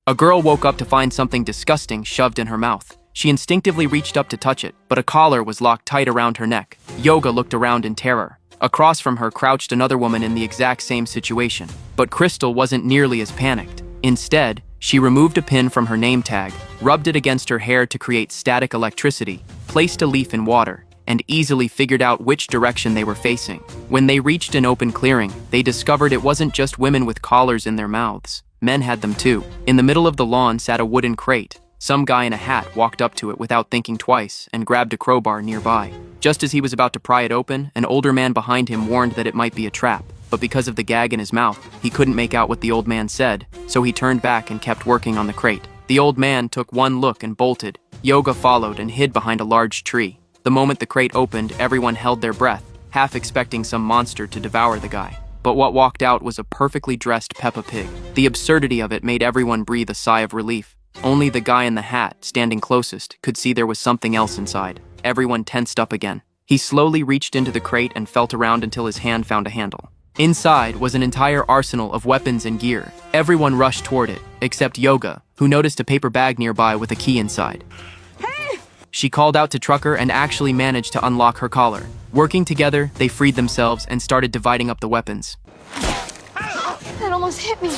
A girl woke up to find something disgusting shoved in her mouth. She instinctively reached up to touch it, but a collar was locked tight around her neck. Yoga looked around in terror. Across from her crouched another woman in the exact same situation. But Crystal wasn't nearly as panicked. Instead, she removed a pin from her name tag, rubbed it against her hair to create static electricity, placed a leaf in water, and easily figured out which direction they were facing. When they reached an open clearing, they discovered it wasn't just women with collars in their mouths. Men had them too. In the middle of the lawn sat a wooden crate. Some guy in a hat walked up to it without thinking twice and grabbed a crowbar nearby. Just as he was about to pry it open, an older man behind him warned that it might be a trap. But because of the gag in his mouth, he couldn't make out what the old man said, so he turned back and kept working on the crate. The old man took one look and bolted. Yoga followed and hid behind a large tree. The moment the crate opened, everyone held their breath, half expecting some monster to devour the guy. But what walked out was a perfectly dressed Peppa Pig. The absurdity of it made everyone breathe a sigh of relief. Only the guy in the hat, standing closest, could see there was something else inside. Everyone tensed up again. He slowly reached into the crate and felt around until his hand found a handle. Inside was an entire arsenal of weapons and gear. Everyone rushed toward it, except Yoga, who noticed a paper bag nearby with a key inside. Hey! She called out to Trucker and actually managed to unlock her collar. Working together, they freed themselves and started dividing up the weapons. That almost hit me.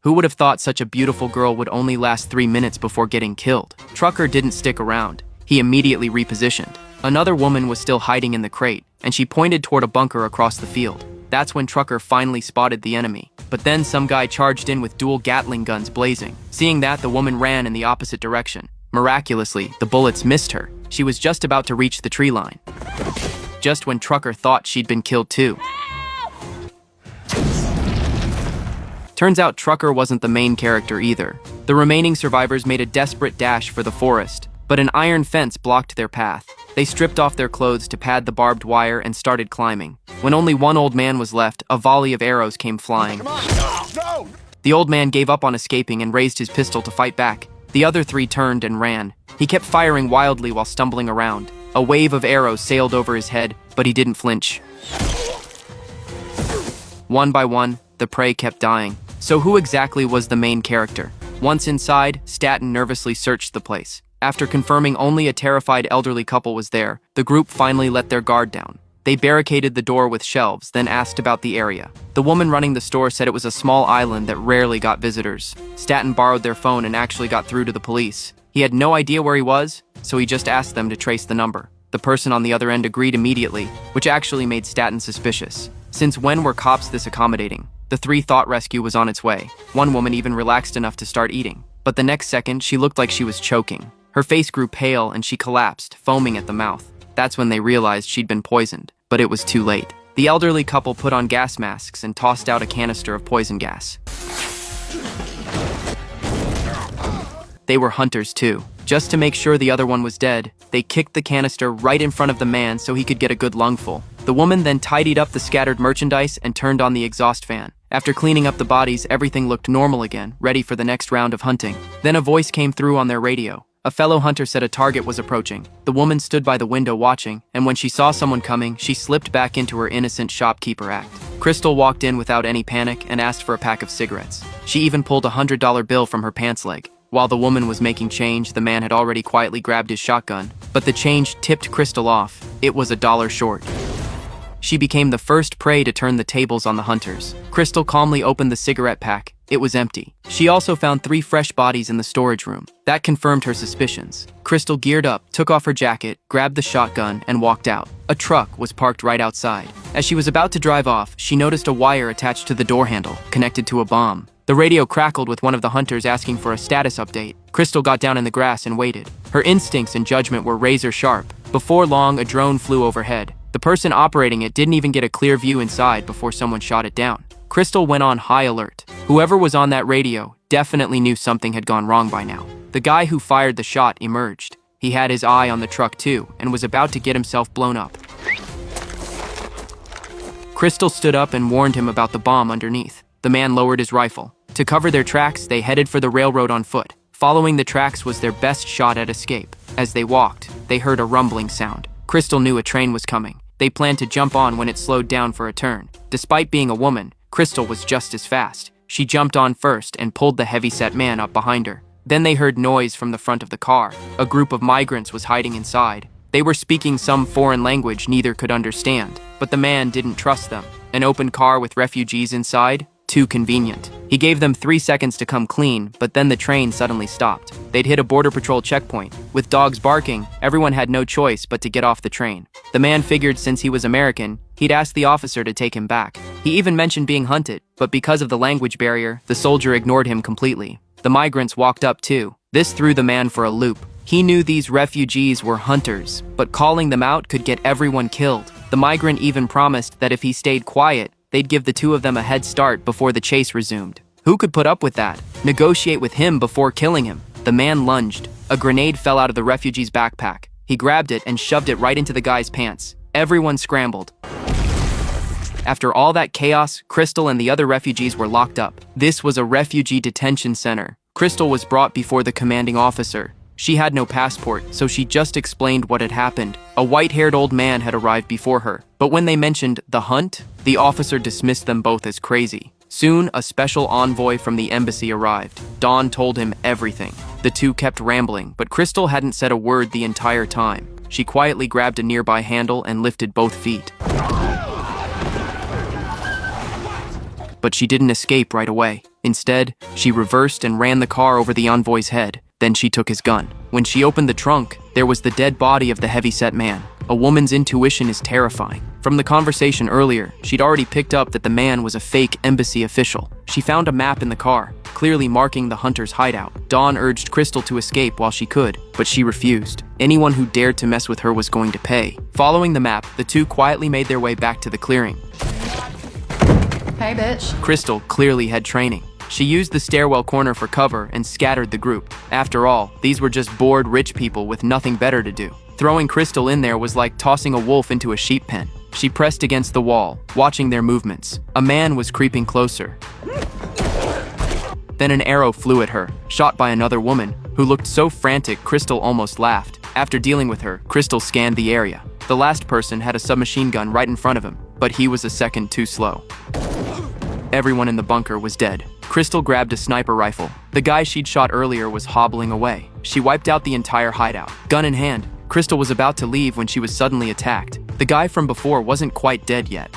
Who would have thought such a beautiful girl would only last 3 minutes before getting killed? Trucker didn't stick around. He immediately repositioned. Another woman was still hiding in the crate, and she pointed toward a bunker across the field. That's when Trucker finally spotted the enemy. But then some guy charged in with dual Gatling guns blazing. Seeing that, the woman ran in the opposite direction. Miraculously, the bullets missed her. She was just about to reach the tree line. Just when Trucker thought she'd been killed too. Turns out Trucker wasn't the main character either. The remaining survivors made a desperate dash for the forest, but an iron fence blocked their path. They stripped off their clothes to pad the barbed wire and started climbing. When only one old man was left, a volley of arrows came flying. No! The old man gave up on escaping and raised his pistol to fight back. The other three turned and ran. He kept firing wildly while stumbling around. A wave of arrows sailed over his head, but he didn't flinch. One by one, the prey kept dying. So who exactly was the main character? Once inside, Staten nervously searched the place. After confirming only a terrified elderly couple was there, the group finally let their guard down. They barricaded the door with shelves, then asked about the area. The woman running the store said it was a small island that rarely got visitors. Staten borrowed their phone and actually got through to the police. He had no idea where he was, so he just asked them to trace the number. The person on the other end agreed immediately, which actually made Staten suspicious. Since when were cops this accommodating? The three thought rescue was on its way. One woman even relaxed enough to start eating. But the next second, she looked like she was choking. Her face grew pale and she collapsed, foaming at the mouth. That's when they realized she'd been poisoned, but it was too late. The elderly couple put on gas masks and tossed out a canister of poison gas. They were hunters too. Just to make sure the other one was dead, they kicked the canister right in front of the man so he could get a good lungful. The woman then tidied up the scattered merchandise and turned on the exhaust fan. After cleaning up the bodies, everything looked normal again, ready for the next round of hunting. Then a voice came through on their radio. A fellow hunter said a target was approaching. The woman stood by the window watching, and when she saw someone coming, she slipped back into her innocent shopkeeper act. Crystal walked in without any panic and asked for a pack of cigarettes. She even pulled a $100 bill from her pants leg. While the woman was making change, the man had already quietly grabbed his shotgun. But the change tipped Crystal off. It was $1 short. She became the first prey to turn the tables on the hunters. Crystal calmly opened the cigarette pack. It was empty. She also found 3 fresh bodies in the storage room. That confirmed her suspicions. Crystal geared up, took off her jacket, grabbed the shotgun, and walked out. A truck was parked right outside. As she was about to drive off, she noticed a wire attached to the door handle, connected to a bomb. The radio crackled with one of the hunters asking for a status update. Crystal got down in the grass and waited. Her instincts and judgment were razor sharp. Before long, a drone flew overhead. The person operating it didn't even get a clear view inside before someone shot it down. Crystal went on high alert. Whoever was on that radio definitely knew something had gone wrong by now. The guy who fired the shot emerged. He had his eye on the truck too, and was about to get himself blown up. Crystal stood up and warned him about the bomb underneath. The man lowered his rifle. To cover their tracks, they headed for the railroad on foot. Following the tracks was their best shot at escape. As they walked, they heard a rumbling sound. Crystal knew a train was coming. They planned to jump on when it slowed down for a turn. Despite being a woman, Crystal was just as fast. She jumped on first and pulled the heavy-set man up behind her. Then they heard noise from the front of the car. A group of migrants was hiding inside. They were speaking some foreign language neither could understand, but the man didn't trust them. An open car with refugees inside? Too convenient. He gave them 3 seconds to come clean, but then the train suddenly stopped. They'd hit a border patrol checkpoint. With dogs barking, everyone had no choice but to get off the train. The man figured since he was American, he'd ask the officer to take him back. He even mentioned being hunted, but because of the language barrier, the soldier ignored him completely. The migrants walked up too. This threw the man for a loop. He knew these refugees were hunters, but calling them out could get everyone killed. The migrant even promised that if he stayed quiet, they'd give the two of them a head start before the chase resumed. Who could put up with that? Negotiate with him before killing him. The man lunged. A grenade fell out of the refugee's backpack. He grabbed it and shoved it right into the guy's pants. Everyone scrambled. After all that chaos, Crystal and the other refugees were locked up. This was a refugee detention center. Crystal was brought before the commanding officer. She had no passport, so she just explained what had happened. A white-haired old man had arrived before her, but when they mentioned the hunt, the officer dismissed them both as crazy. Soon, a special envoy from the embassy arrived. Dawn told him everything. The two kept rambling, but Crystal hadn't said a word the entire time. She quietly grabbed a nearby handle and lifted both feet. But she didn't escape right away. Instead, she reversed and ran the car over the envoy's head. Then she took his gun. When she opened the trunk, there was the dead body of the heavy-set man. A woman's intuition is terrifying. From the conversation earlier, she'd already picked up that the man was a fake embassy official. She found a map in the car, clearly marking the hunter's hideout. Dawn urged Crystal to escape while she could, but she refused. Anyone who dared to mess with her was going to pay. Following the map, the two quietly made their way back to the clearing. Hey, bitch. Crystal clearly had training. She used the stairwell corner for cover and scattered the group. After all, these were just bored rich people with nothing better to do. Throwing Crystal in there was like tossing a wolf into a sheep pen. She pressed against the wall, watching their movements. A man was creeping closer. Then an arrow flew at her, shot by another woman, who looked so frantic Crystal almost laughed. After dealing with her, Crystal scanned the area. The last person had a submachine gun right in front of him, but he was a second too slow. Everyone in the bunker was dead. Crystal grabbed a sniper rifle. The guy she'd shot earlier was hobbling away. She wiped out the entire hideout. Gun in hand, Crystal was about to leave when she was suddenly attacked. The guy from before wasn't quite dead yet.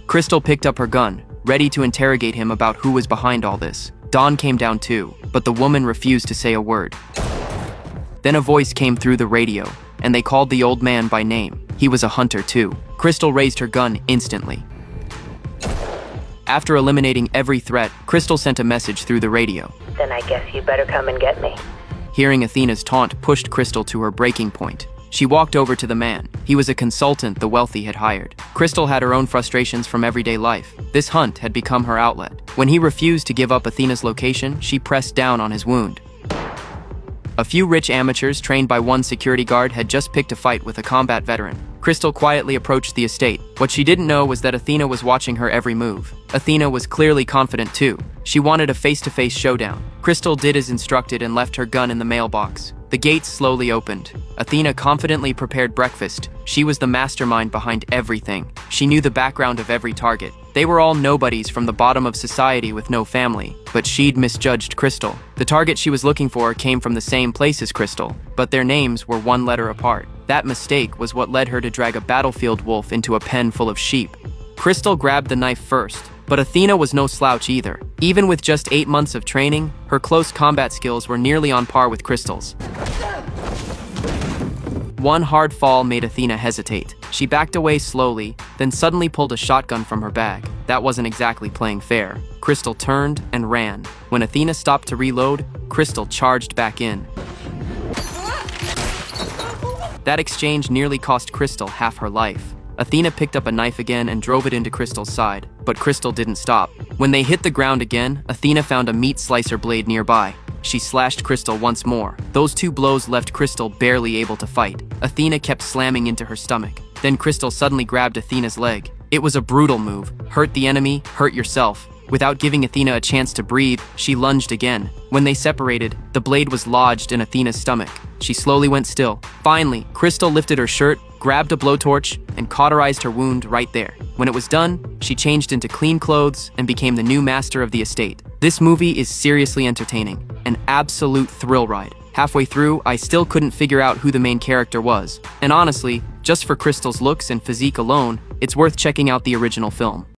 Crystal picked up her gun, ready to interrogate him about who was behind all this. Dawn came down too, but the woman refused to say a word. Then a voice came through the radio, and they called the old man by name. He was a hunter too. Crystal raised her gun instantly. After eliminating every threat, Crystal sent a message through the radio. Then I guess you better come and get me. Hearing Athena's taunt pushed Crystal to her breaking point. She walked over to the man. He was a consultant the wealthy had hired. Crystal had her own frustrations from everyday life. This hunt had become her outlet. When he refused to give up Athena's location, she pressed down on his wound. A few rich amateurs trained by one security guard had just picked a fight with a combat veteran. Crystal quietly approached the estate. What she didn't know was that Athena was watching her every move. Athena was clearly confident too. She wanted a face-to-face showdown. Crystal did as instructed and left her gun in the mailbox. The gates slowly opened. Athena confidently prepared breakfast. She was the mastermind behind everything. She knew the background of every target. They were all nobodies from the bottom of society with no family, but she'd misjudged Crystal. The target she was looking for came from the same place as Crystal, but their names were one letter apart. That mistake was what led her to drag a battlefield wolf into a pen full of sheep. Crystal grabbed the knife first, but Athena was no slouch either. Even with just 8 months of training, her close combat skills were nearly on par with Crystal's. One hard fall made Athena hesitate. She backed away slowly, then suddenly pulled a shotgun from her bag. That wasn't exactly playing fair. Crystal turned and ran. When Athena stopped to reload, Crystal charged back in. That exchange nearly cost Crystal half her life. Athena picked up a knife again and drove it into Crystal's side, but Crystal didn't stop. When they hit the ground again, Athena found a meat slicer blade nearby. She slashed Crystal once more. Those 2 blows left Crystal barely able to fight. Athena kept slamming into her stomach. Then Crystal suddenly grabbed Athena's leg. It was a brutal move. Hurt the enemy, hurt yourself. Without giving Athena a chance to breathe, she lunged again. When they separated, the blade was lodged in Athena's stomach. She slowly went still. Finally, Crystal lifted her shirt, grabbed a blowtorch, and cauterized her wound right there. When it was done, she changed into clean clothes and became the new master of the estate. This movie is seriously entertaining, an absolute thrill ride. Halfway through, I still couldn't figure out who the main character was. And honestly, just for Crystal's looks and physique alone, it's worth checking out the original film.